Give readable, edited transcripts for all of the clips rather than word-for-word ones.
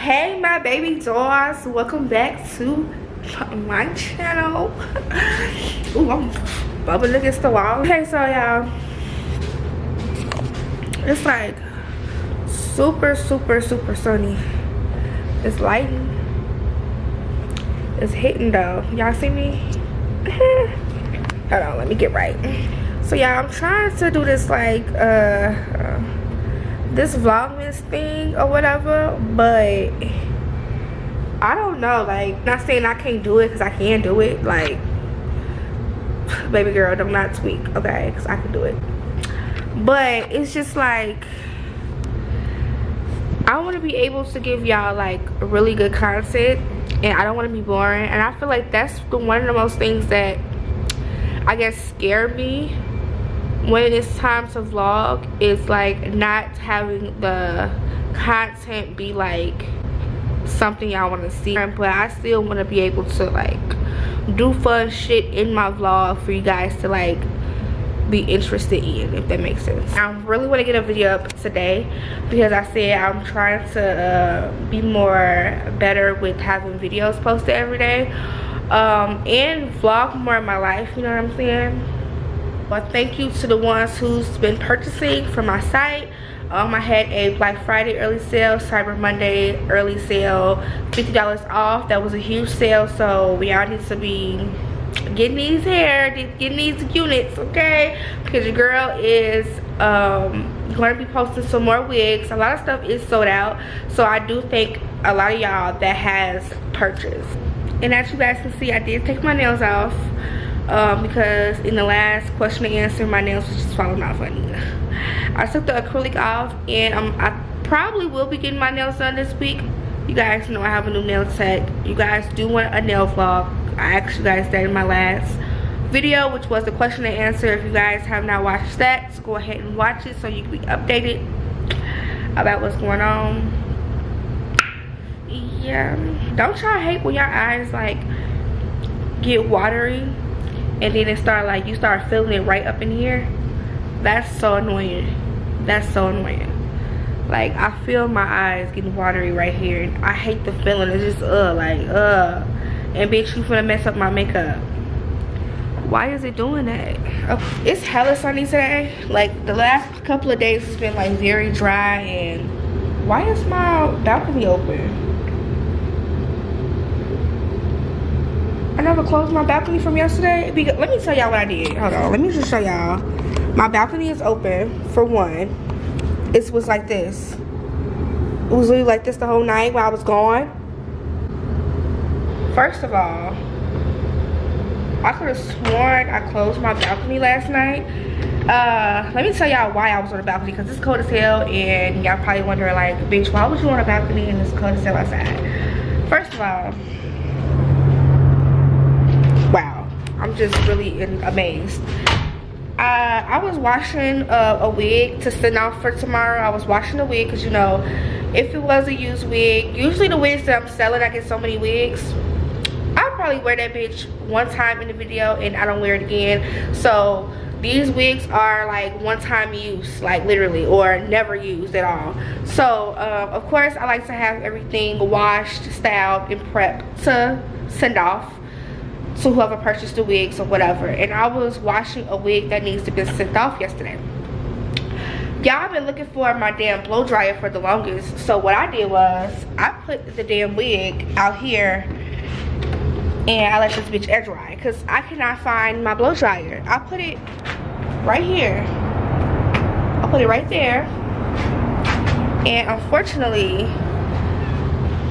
Hey my baby dolls, welcome back to my channel. Ooh, I'm bubbling against the wall. Okay, so y'all, it's like super sunny. It's lighting, it's hitting though. Y'all see me? Hold on, let me get right. So y'all, I'm trying to do this like this Vlogmas thing or whatever, but I don't know, like, not saying I can't do it, because I can do it. Like, baby girl, do not tweak, okay, because I can do it. But it's just like, I want to be able to give y'all like really good content, and I don't want to be boring. And I feel like that's one of the most things that I guess scare me when it's time to vlog, is like not having the content be like something y'all want to see, but I still want to be able to like do fun shit in my vlog for you guys to like be interested in, if that makes sense. I really want to get a video up today because I said I'm trying to be better with having videos posted every day, and vlog more of my life, you know what I'm saying? Well, thank you to the ones who's been purchasing from my site. I had a Black Friday early sale, Cyber Monday early sale, $50 off. That was a huge sale, so we all need to be getting these getting these units, okay? Because your girl is going to be posting some more wigs. A lot of stuff is sold out, so I do thank a lot of y'all that has purchased. And as you guys can see, I did take my nails off. Because in the last question and answer, my nails was just falling off funny. I took the acrylic off, and I probably will be getting my nails done this week. You guys know I have a new nail tech. You guys do want a nail vlog. I asked you guys that in my last video, which was the question and answer. If you guys have not watched that, so go ahead and watch it so you can be updated about what's going on. Yeah, don't y'all hate when your eyes like get watery and then it start like, you start feeling it right up in here? That's so annoying. That's so annoying. Like, I feel my eyes getting watery right here, and I hate the feeling. It's just and bitch, you finna mess up my makeup. Why is it doing that? Oh, it's hella sunny today. Like, the last couple of days has been like very dry, and why is my balcony open? I never closed my balcony from yesterday. Because, let me tell y'all what I did. Hold on, let me just show y'all. My balcony is open, for one. It was like this. It was really like this the whole night while I was gone. First of all, I could have sworn I closed my balcony last night. Let me tell y'all why I was on the balcony, because it's cold as hell, and y'all probably wondering like, bitch, why was you on a balcony and it's cold as hell outside? First of all, wow, I'm just really amazed. I was washing a wig to send off for tomorrow. I was washing the wig because, you know, if it was a used wig, usually the wigs that I'm selling, I get so many wigs, I'll probably wear that bitch one time in the video and I don't wear it again. So these wigs are like one-time use, like literally, or never used at all. So of course I like to have everything washed, styled, and prepped to send off to whoever purchased the wigs or whatever. And I was washing a wig that needs to be sent off yesterday. Y'all been looking for my damn blow dryer for the longest, so what I did was I put the damn wig out here and I let this bitch air dry because I cannot find my blow dryer. I put it right here, I put it right there, and unfortunately,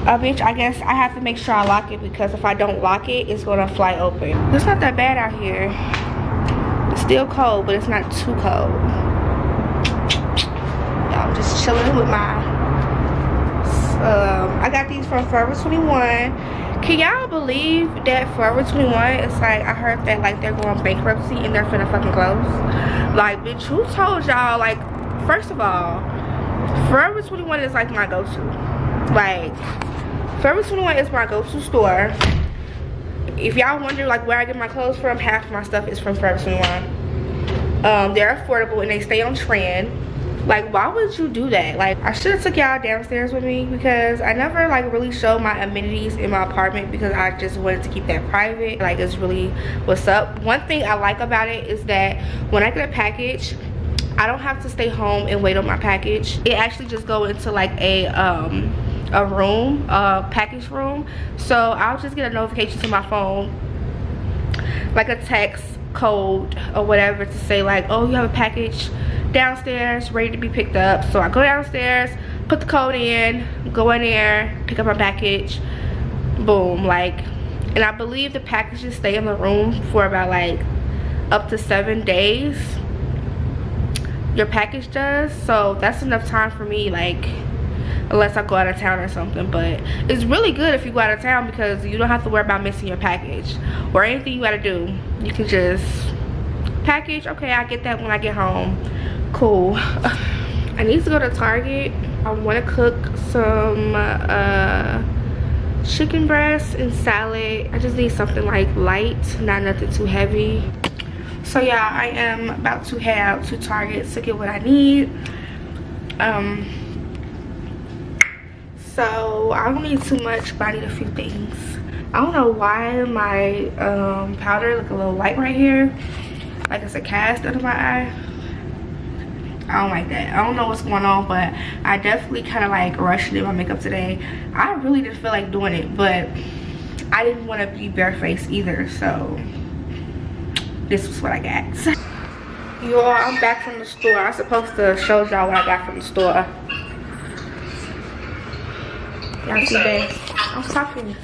bitch, I guess I have to make sure I lock it, because if I don't lock it, it's gonna fly open. It's not that bad out here. It's still cold, but it's not too cold. I'm just chilling with my I got these from Forever 21. Can y'all believe that Forever 21 is like, I heard that like they're going bankruptcy and they're finna fucking close? Like, bitch, who told y'all? Like, first of all, Forever 21 is like my go-to. Like, Forever 21 is my go-to store. If y'all wonder like where I get my clothes from, half of my stuff is from Forever 21. They're affordable and they stay on trend. Like, why would you do that? Like, I should have took y'all downstairs with me because I never like really showed my amenities in my apartment because I just wanted to keep that private. Like, it's really what's up. One thing I like about it is that when I get a package, I don't have to stay home and wait on my package. It actually just go into like a room, a package room. So I'll just get a notification to my phone, like a text code or whatever, to say like, oh, you have a package downstairs ready to be picked up. So I go downstairs, put the code in, go in there, pick up my package, boom. Like, and I believe the packages stay in the room for about like up to 7 days, your package does. So that's enough time for me, like, unless I go out of town or something. But it's really good if you go out of town because you don't have to worry about missing your package or anything you gotta do. You can just package, okay, I get that when I get home, cool. I need to go to Target. I want to cook some chicken breast and salad. I just need something like light, not nothing too heavy. So yeah, I am about to head out to Target to get what I need. So I don't need too much, but I need a few things. I don't know why my powder look a little white right here, like it's a cast under my eye. I don't like that. I don't know what's going on, but I definitely kind of like rushed in my makeup today. I really didn't feel like doing it, but I didn't want to be barefaced either, so this was what I got. Y'all, I'm back from the store. I was supposed to show y'all what I got from the store. Y'all see that? I'm talking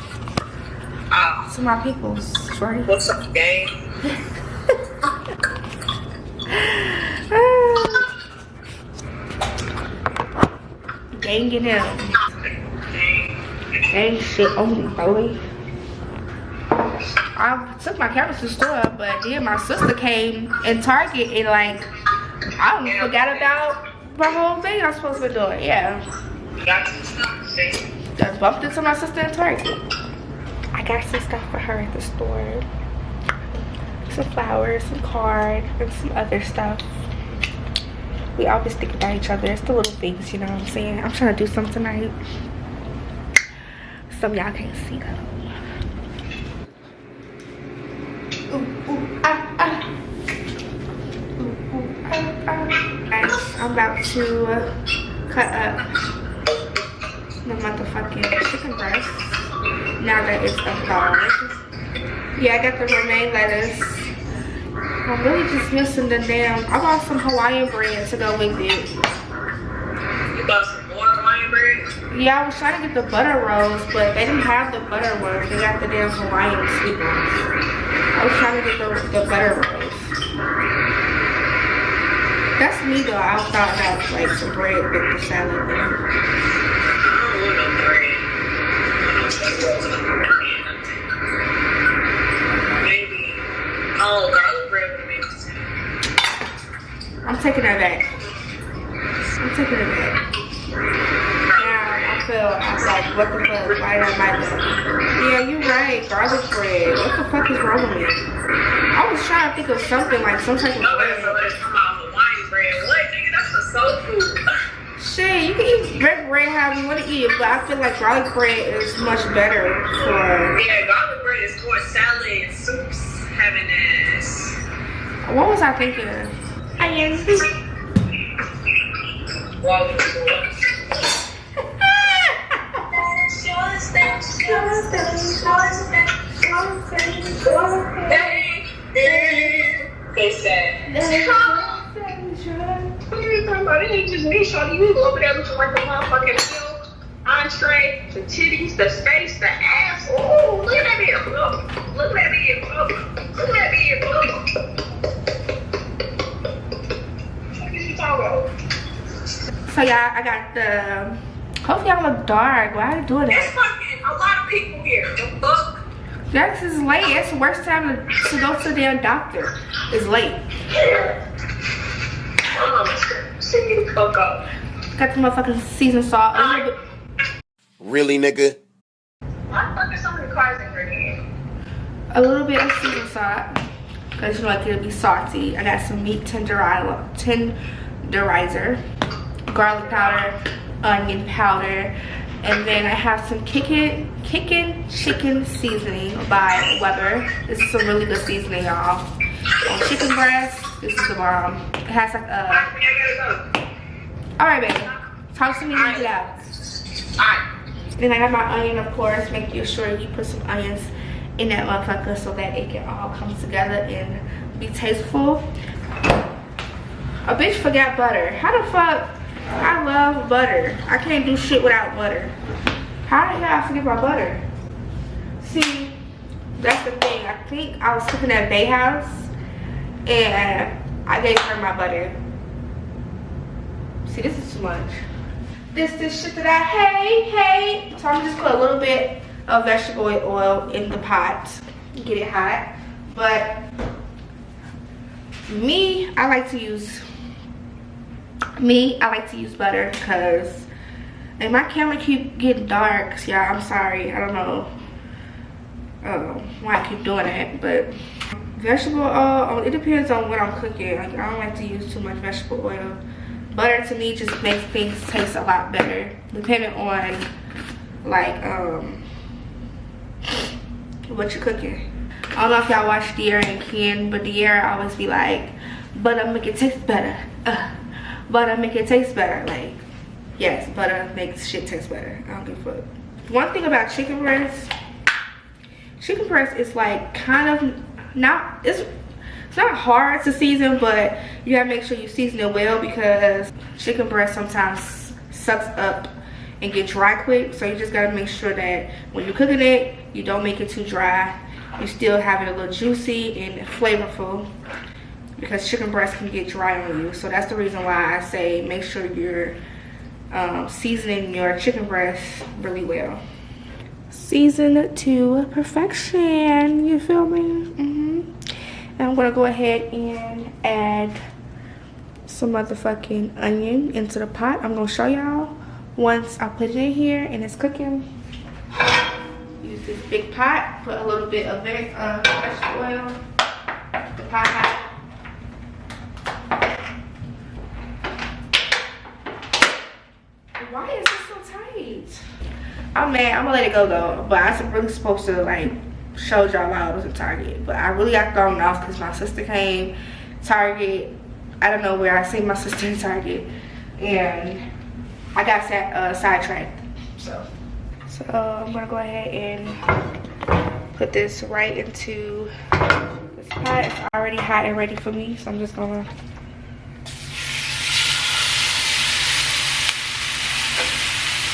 to my peoples, shorty. What's up, gang? Gang in him. Gang shit on me, boy. I took my camera to the store, but then my sister came in Target and like, I forgot about my whole thing I was supposed to be doing. Yeah. Just bumped into my sister in Target. I got some stuff for her at the store. Some flowers, some card, and some other stuff. We always think about each other. It's the little things, you know what I'm saying? I'm trying to do something tonight. Some y'all can't see though. Ooh, ooh, ah, ah. Ooh, ooh, ah, ah. Guys, I'm about to cut up the motherfucking chicken breast now that it's thawed. Yeah, I got the romaine lettuce. I'm really just missing the damn. I bought some Hawaiian bread to go with it. You bought some more Hawaiian bread? Yeah, I was trying to get the butter rolls, but they didn't have the butter ones. They got the damn Hawaiian sweet ones. I was trying to get the butter rolls. That's me though. I thought about like some bread with the salad there. I don't want no bread. Maybe. Oh, garlic bread would make sense. I'm taking that back. I'm taking it back. Now I'm like, what the fuck? Why did I buy that? Yeah, you're right. Garlic bread. What the fuck is wrong with me? I was trying to think of something like some type of bread. Hawaiian bread. What, nigga? That's a soul food. Shit, you can eat red bread however you want to eat it, but I feel like garlic bread is much better for. Yeah, garlic bread is for salad, soups, having ass. What was I thinking? I am. They said. What are you talking about? It ain't just me, shawty. You go over there looking like the motherfucking meal, entree, the titties, the face, the ass. Ooh, look at that beard, bro. Look at that beard, bro. Look at that beard, bro. What is you talking about? So yeah, I got the. Hopefully I look dark. Why are you doing There's that? fucking a lot of people here. The fuck? That's is late. It's the worst time to go to the damn doctor. It's late. Sing the fuck up. Got the motherfucking seasoned salt. A little bit. Really, nigga? Why the fuck is so many cars in your hand? A little bit of seasoned salt. Because you know it could be salty. I got some meat moisturizer, garlic powder, onion powder, and then I have some kickin' chicken seasoning by Weber. This is some really good seasoning, y'all. On chicken breast, this is the bomb. It has like a... Alright, baby. Talk to me when you get out. Then I got my onion, of course. Make sure you put some onions in that motherfucker so that it can all come together and be tasteful. A bitch forgot butter. How the fuck? I love butter. I can't do shit without butter. How did I forget about butter? See, that's the thing. I think I was cooking at Bay House and I gave her my butter. See, this is too much. This shit that I hate. So I'm just put a little bit of vegetable oil in the pot, get it hot. But me, I like to use butter because, and my camera keep getting dark, so y'all, I'm sorry. I don't know why I keep doing it, but vegetable oil, it depends on what I'm cooking. Like, I don't like to use too much vegetable oil. Butter to me just makes things taste a lot better, depending on like what you're cooking. I don't know if y'all watch De'Ara and Ken, but De'Ara always be like, butter make it taste better. Butter make it taste better. Like, yes, butter makes shit taste better. I don't give a fuck. One thing about chicken breast is like kind of not, it's not hard to season, but you gotta make sure you season it well because chicken breast sometimes sucks up and get dry quick. So you just gotta make sure that when you're cooking it, you don't make it too dry. You still have it a little juicy and flavorful because chicken breast can get dry on you. So that's the reason why I say make sure you're seasoning your chicken breast really well. Season to perfection, you feel me? And I'm gonna go ahead and add some motherfucking onion into the pot. I'm gonna show y'all once I put it in here and it's cooking. Use this big pot, put a little bit of vegetable oil, the pot hot. Why is this so tight? I'm mad, I'm gonna let it go though, but I was really supposed to like showed y'all why I was at Target, but I really got thrown off because my sister came. Target, I don't know where, I seen my sister in Target and I got sidetracked. So I'm gonna go ahead and put this right into this pot. It's already hot and ready for me, so I'm just gonna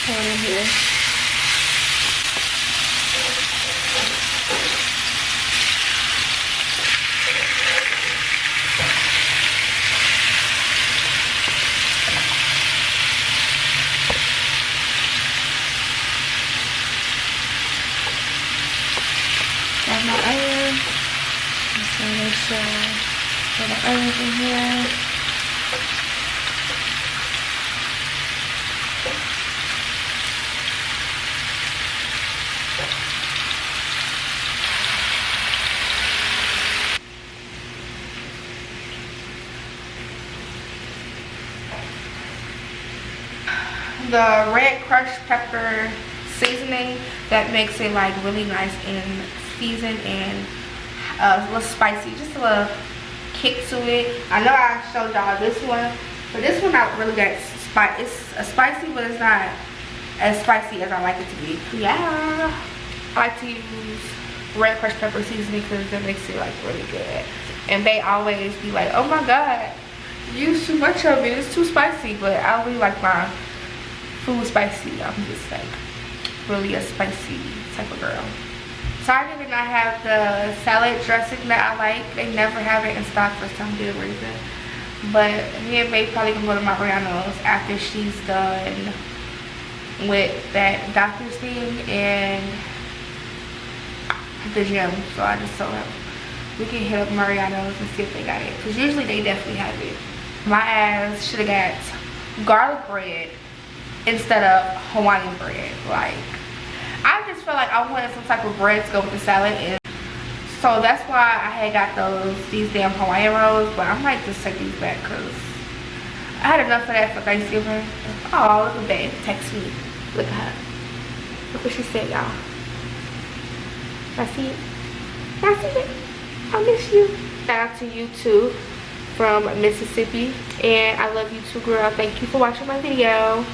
pour it in here. Got my onion. Just gonna make sure put the onions in here. The red crushed pepper seasoning that makes it like really nice and seasoned and a little spicy, just a little kick to it. I know I showed y'all this one, but this one not really that spicy. It's spicy, but it's not as spicy as I like it to be. Yeah, I like to use red crushed pepper seasoning because it makes it like really good. And they always be like, oh my god, you use too much of it, it's too spicy. But I really like my food spicy. I'm just like really a spicy type of girl. Target did not have the salad dressing that I like. They never have it in stock for some good reason. But me and Babe probably gonna go to Mariano's after she's done with that doctor's thing and the gym. So I just told her we can hit up Mariano's and see if they got it, because usually they definitely have it. My ass should have got garlic bread instead of Hawaiian bread. Like, I just felt like I wanted some type of bread to go with the salad, and so that's why I had got these damn Hawaiian rolls. But I might just take these back because I had enough of that for Thanksgiving. Oh, look at babe. Text me. Look at her. Look what she said, y'all. I see it. I see it. I miss you. Shout out to you too from Mississippi. And I love you too, girl. Thank you for watching my video.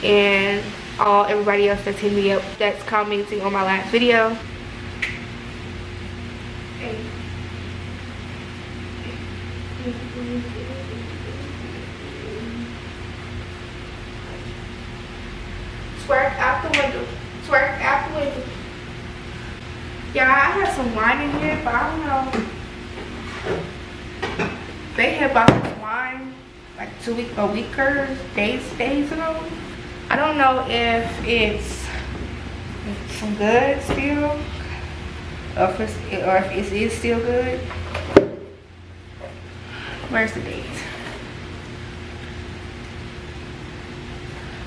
And everybody else that's hitting me up, that's commenting on my last video. Hey. Twerk out the window. Twerk out the window. Yeah, I had some wine in here, but I don't know. They had bought this wine like a week or days ago. I don't know if it's some good still, or if it is still good. Where's the date?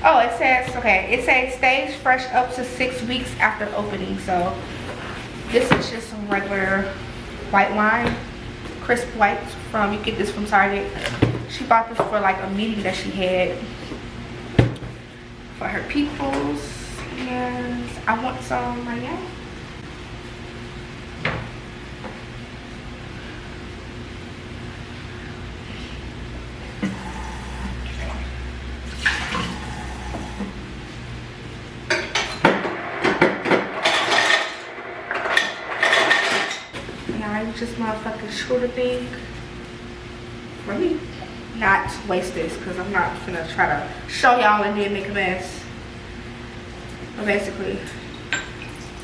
Oh, it says, okay, it says stays fresh up to 6 weeks after opening. So this is just some regular white wine, crisp white from, you get this from Target. She bought this for like a meeting that she had for her peoples, and I want some right now. This motherfucking shooter thing. Let me not waste this because I'm not gonna try to show y'all and then make a mess. But basically,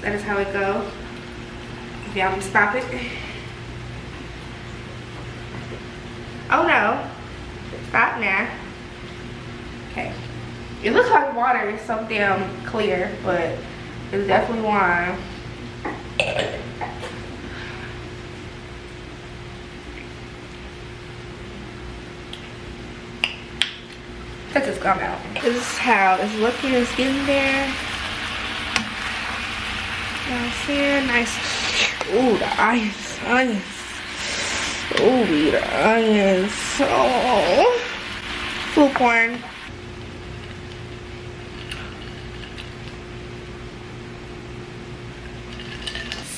that is how it go. If y'all can stop it. Oh no. Stop now. Okay. It looks like water. It's so damn clear, but it's definitely wine. Let this come out. This is how it's looking. It's getting there. You know what I'm saying? Nice. Ooh, the onions. Ooh, the onions. Oh. Food corn.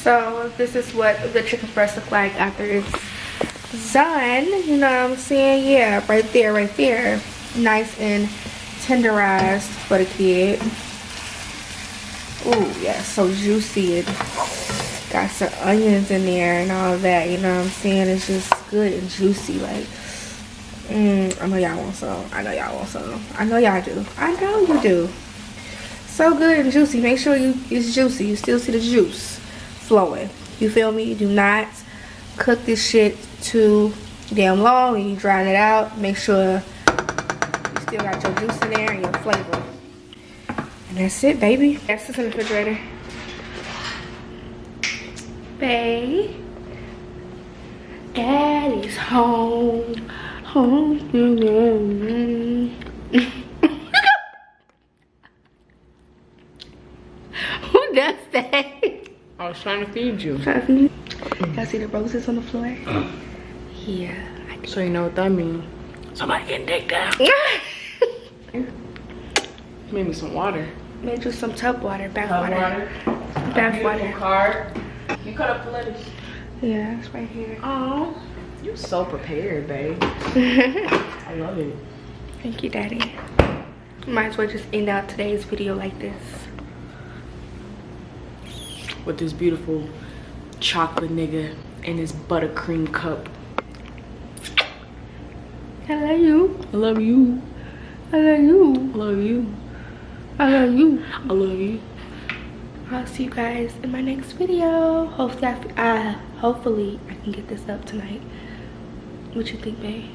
So this is what the chicken breast look like after it's done. You know what I'm saying? Yeah, right there. Nice and tenderized for the kid. Ooh, yeah, so juicy. It got some onions in there and all that, you know what I'm saying? It's just good and juicy. Like, I know y'all want some. I know y'all want some. I know y'all do. I know you do. So good and juicy. Make sure it's juicy. You still see the juice flowing. You feel me? You do not cook this shit too damn long and you drown it out. Make sure still got your juice in there and your flavor. And that's it, baby. That's just in the refrigerator. Babe. Daddy's home. Home. Who does that? I was trying to feed you. Y'all see the roses on the floor? Yeah. So you know what that means. Somebody getting dick down. Made me some water. Made you some tub water, bath water. Bath water. Card. You cut up the lettuce. Yeah, it's right here. Oh, you so prepared, babe. I love it. Thank you, Daddy. Might as well just end out today's video like this. With this beautiful chocolate nigga and his buttercream cup. I love you. I love you. I love you. I love you. I love you. I love you. I'll see you guys in my next video. Hopefully I can get this up tonight. What you think, babe?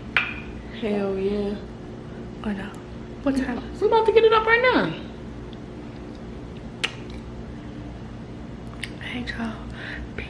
Hell yeah. Or no? What time? We're about to get it up right now. Alright, y'all. Peace.